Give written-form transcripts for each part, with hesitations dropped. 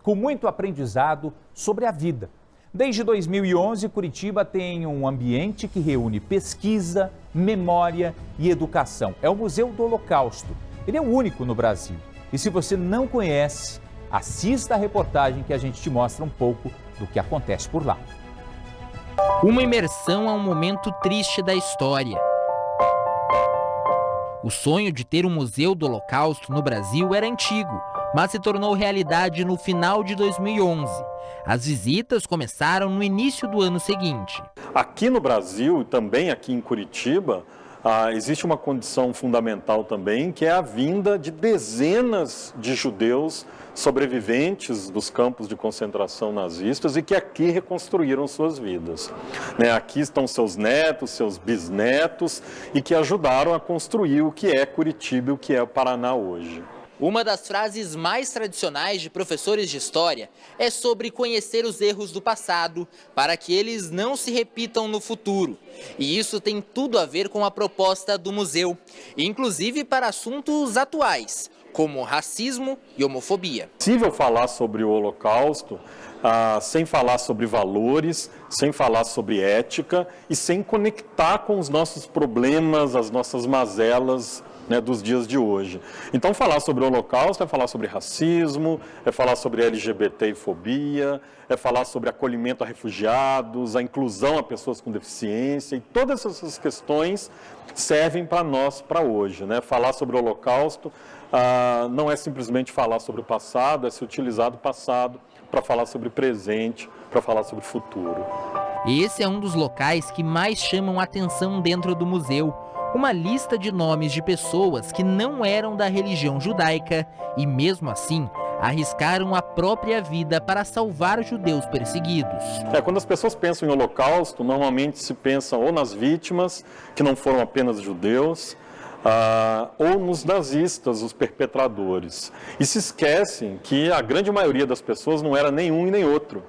com muito aprendizado sobre a vida. Desde 2011, Curitiba tem um ambiente que reúne pesquisa, memória e educação. É o Museu do Holocausto. Ele é o único no Brasil. E se você não conhece, assista a reportagem que a gente te mostra um pouco do que acontece por lá. Uma imersão a um momento triste da história. O sonho de ter um museu do Holocausto no Brasil era antigo, mas se tornou realidade no final de 2011. As visitas começaram no início do ano seguinte. Aqui no Brasil, também aqui em Curitiba, existe uma condição fundamental também, que é a vinda de dezenas de judeus sobreviventes dos campos de concentração nazistas e que aqui reconstruíram suas vidas. Aqui estão seus netos, seus bisnetos e que ajudaram a construir o que é Curitiba e o que é o Paraná hoje. Uma das frases mais tradicionais de professores de história é sobre conhecer os erros do passado para que eles não se repitam no futuro. E isso tem tudo a ver com a proposta do museu, inclusive para assuntos atuais, como racismo e homofobia. É possível falar sobre o Holocausto sem falar sobre valores, sem falar sobre ética e sem conectar com os nossos problemas, as nossas mazelas, dos dias de hoje. Então, falar sobre o Holocausto é falar sobre racismo, é falar sobre LGBT e fobia, é falar sobre acolhimento a refugiados, a inclusão a pessoas com deficiência, e todas essas questões servem para nós, para hoje. Falar sobre o Holocausto não é simplesmente falar sobre o passado, é se utilizar do passado para falar sobre o presente, para falar sobre o futuro. Esse é um dos locais que mais chamam a atenção dentro do museu. Uma lista de nomes de pessoas que não eram da religião judaica e, mesmo assim, arriscaram a própria vida para salvar judeus perseguidos. Quando as pessoas pensam em Holocausto, normalmente se pensa ou nas vítimas, que não foram apenas judeus, ou nos nazistas, os perpetradores. E se esquecem que a grande maioria das pessoas não era nenhum e nem outro,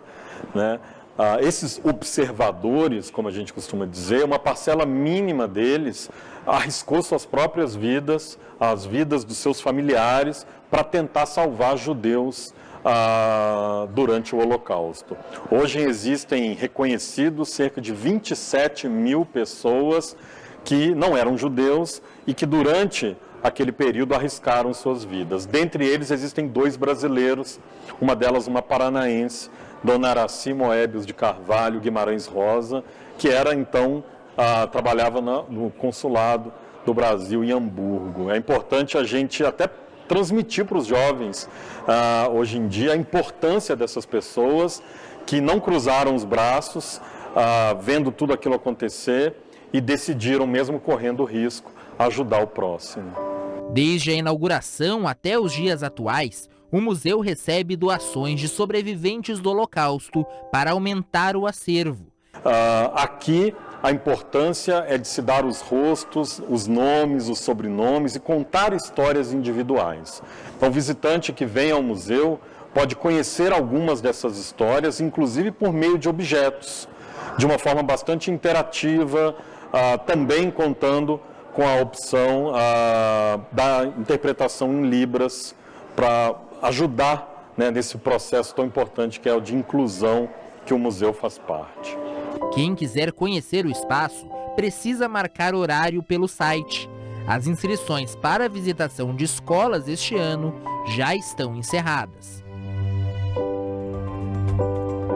esses observadores, como a gente costuma dizer, uma parcela mínima deles arriscou suas próprias vidas, as vidas dos seus familiares, para tentar salvar judeus durante o Holocausto. Hoje existem reconhecidos cerca de 27 mil pessoas que não eram judeus e que durante aquele período arriscaram suas vidas. Dentre eles existem 2 brasileiros, uma delas uma paranaense, Dona Araci Moebius de Carvalho Guimarães Rosa, que era então, trabalhava no consulado do Brasil em Hamburgo. É importante a gente até transmitir para os jovens, hoje em dia, a importância dessas pessoas que não cruzaram os braços, vendo tudo aquilo acontecer e decidiram, mesmo correndo risco, ajudar o próximo. Desde a inauguração até os dias atuais, o museu recebe doações de sobreviventes do Holocausto para aumentar o acervo. Aqui a importância é de se dar os rostos, os nomes, os sobrenomes e contar histórias individuais. Então, o visitante que vem ao museu pode conhecer algumas dessas histórias, inclusive por meio de objetos, de uma forma bastante interativa, também contando com a opção da interpretação em Libras, para ajudar nesse processo tão importante que é o de inclusão que o museu faz parte. Quem quiser conhecer o espaço precisa marcar horário pelo site. As inscrições para a visitação de escolas este ano já estão encerradas.